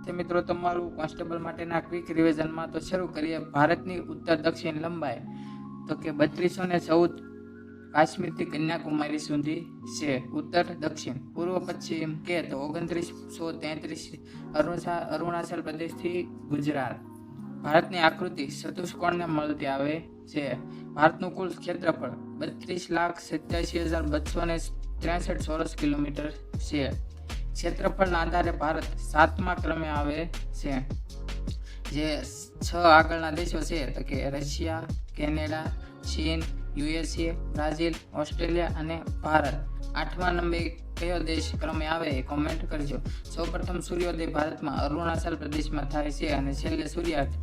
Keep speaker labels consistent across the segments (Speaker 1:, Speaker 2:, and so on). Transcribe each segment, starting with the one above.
Speaker 1: નમસ્તે મિત્રો, તમારું કોન્સ્ટેબલ માટેના ક્વિક રિવિઝનમાં તો શરૂ કરીએ. ભારતની ઉત્તર દક્ષિણ લંબાઈ તો કે 3214 કાશ્મીરથી કન્યાકુમારી સુધી છે. ઉત્તર દક્ષિણ પૂર્વ પશ્ચિમ કે તો 2933 અરુણાચલ પ્રદેશથી ગુજરાત. ભારતની આકૃતિ ચતુષ્કોણને મળતી આવે છે. ભારતનું કુલ ક્ષેત્રફળ 32,87,263 ચોરસ કિલોમીટર છે. ક્ષેત્રફળના આધારે ભારત 7મા ક્રમે આવે છે. જે 6 આગળના દેશો છે તો કે રશિયા, કેનેડા, ચીન, USA, બ્રાઝિલ, ઓસ્ટ્રેલિયા અને ભારત. 8મા નંબરે કયો દેશ ક્રમે આવે એ કોમેન્ટ કરજો. સૌપ્રથમ સૂર્યોદય ભારતમાં અરુણાચલ પ્રદેશમાં થાય છે અને છેલ્લે સૂર્યાસ્ત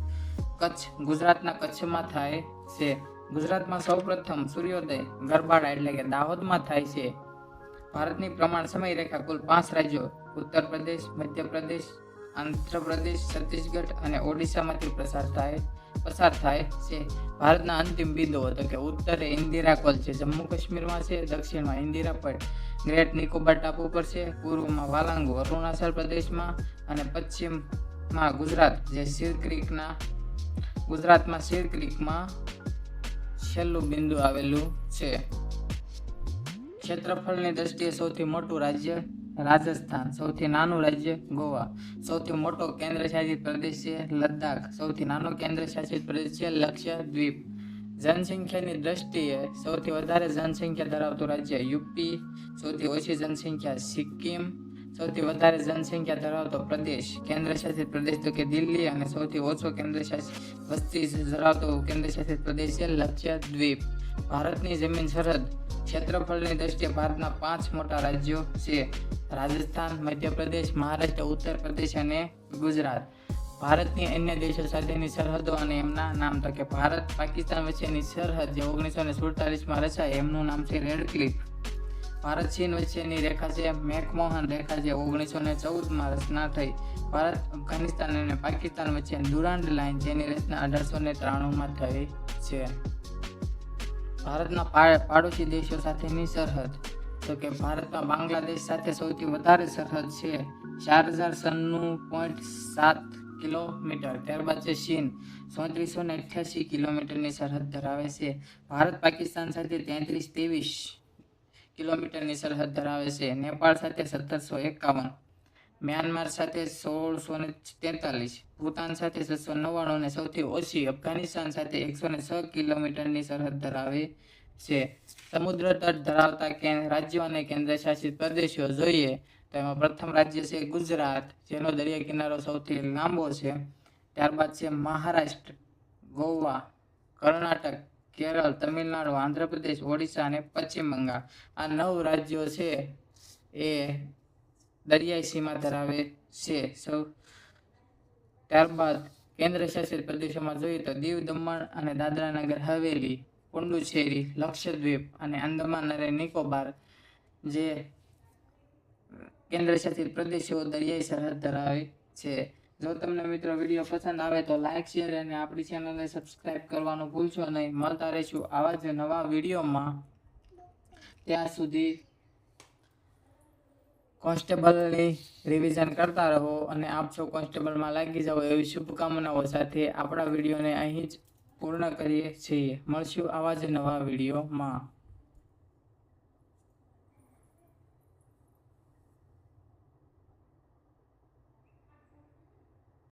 Speaker 1: કચ્છ ગુજરાતના કચ્છમાં થાય છે. ગુજરાતમાં સૌપ્રથમ સૂર્યોદય ગરબાડા એટલે કે દાહોદમાં થાય છે. ભારતની પ્રમાણ સમયરેખા કુલ 5 રાજ્યો ઉત્તર પ્રદેશ, મધ્યપ્રદેશ, આંધ્રપ્રદેશ, છત્તીસગઢ અને ઓડિશામાંથી પસાર થાય છે. ભારતના અંતિમ બિંદુઓ તો કે ઉત્તરે ઇન્દિરા કોલ છે, જમ્મુ કાશ્મીરમાં છે, દક્ષિણમાં ઇન્દિરા પડ ગ્રેટ નિકોબાર ટાપુ પર છે, પૂર્વમાં વાલાંગુ અરુણાચલ પ્રદેશમાં અને પશ્ચિમમાં ગુજરાત જે ગુજરાતમાં શીર ક્રીકમાં છેલ્લું બિંદુ આવેલું છે. ક્ષેત્રફળની દ્રષ્ટિએ સૌથી મોટું રાજ્ય રાજસ્થાન, સૌથી નાનું રાજ્ય ગોવા, સૌથી મોટો કેન્દ્રશાસિત પ્રદેશ છે લદ્દાખ, સૌથી નાનો કેન્દ્રશાસિત પ્રદેશ છે લક્ષદ્વીપ. જનસંખ્યાની દ્રષ્ટિએ સૌથી વધારે જનસંખ્યા ધરાવતું રાજ્ય યુપી, સૌથી ઓછી જનસંખ્યા સિક્કિમ, સૌથી વધારે જનસંખ્યા ધરાવતો પ્રદેશ કેન્દ્રશાસિત પ્રદેશ તો કે દિલ્હી અને સૌથી ઓછો કેન્દ્રશાસિત વસ્તી ધરાવતો કેન્દ્રશાસિત પ્રદેશ છે લક્ષદ્વીપ. ભારતની જમીન સરહદ ક્ષેત્રફળની દ્રષ્ટિએ ભારતના 5 મોટા રાજ્યો છે રાજસ્થાન, મધ્યપ્રદેશ, મહારાષ્ટ્ર, ઉત્તર પ્રદેશ અને ગુજરાત. ભારતની અન્ય દેશો સાથેની સરહદો અને એમના નામ તો કે ભારત પાકિસ્તાન વચ્ચેની સરહદ જે 1947માં રચાય એમનું નામ છે રેડ ક્લિફ. ભારત ચીન વચ્ચેની રેખા છે મેકમોહન રેખા જે 1914માં રચના થઈ. ભારત અફઘાનિસ્તાન અને પાકિસ્તાન વચ્ચે દુરાંડ લાઇન જેની રચના 1893માં થઈ છે. ભારતના પાડોશી દેશો સાથેની સરહદ તો કે ભારતમાં બાંગ્લાદેશ સાથે સૌથી વધારે સરહદ છે 4096.7 કિલોમીટર. ત્યારબાદ છે ચીન 3488 કિલોમીટરની સરહદ ધરાવે છે. ભારત પાકિસ્તાન સાથે 3323 કિલોમીટરની સરહદ ધરાવે છે. નેપાળ સાથે 1751, મ્યાનમાર સાથે 1643, ભૂતાન સાથે 699 અને સૌથી ઓછી અફઘાનિસ્તાન સાથે 106 કિલોમીટરની સરહદ ધરાવે છે. સમુદ્ર તટ ધરાવતા રાજ્યો અને કેન્દ્રશાસિત પ્રદેશો જોઈએ તો એમાં પ્રથમ રાજ્ય છે ગુજરાત જેનો દરિયા કિનારો સૌથી લાંબો છે. ત્યારબાદ છે મહારાષ્ટ્ર, ગોવા, કર્ણાટક, કેરળ, તમિલનાડુ, આંધ્રપ્રદેશ, ઓડિશા અને પશ્ચિમ બંગાળ. આ 9 રાજ્યો છે એ દરિયાઈ સીમા ધરાવે છે. ત્યારબાદ કેન્દ્રશાસિત પ્રદેશોમાં જોઈએ તો દીવ, દમણ અને દાદરા નગર હવેલી, પુડુચેરી, લક્ષદ્વીપ અને આંદામાન અને નિકોબાર જે કેન્દ્રશાસિત પ્રદેશો દરિયાઈ સરહદ ધરાવે છે. જો તમને મિત્રો વિડીયો પસંદ આવે તો લાઈક, શેર અને આપણી ચેનલને સબસ્ક્રાઈબ કરવાનું ભૂલશો નહીં. મળતા રહીશું આવા જ નવા વિડીયોમાં. ત્યાં સુધી કોન્સ્ટેબલની રિવિઝન કરતા રહો અને આપ સૌ કોન્સ્ટેબલમાં લાગી જાઓ એવી શુભકામનાઓ સાથે આપણા વિડીયોને અહીં જ પૂર્ણ કરીએ છીએ. મળશું આવા જ નવા વિડીયોમાં.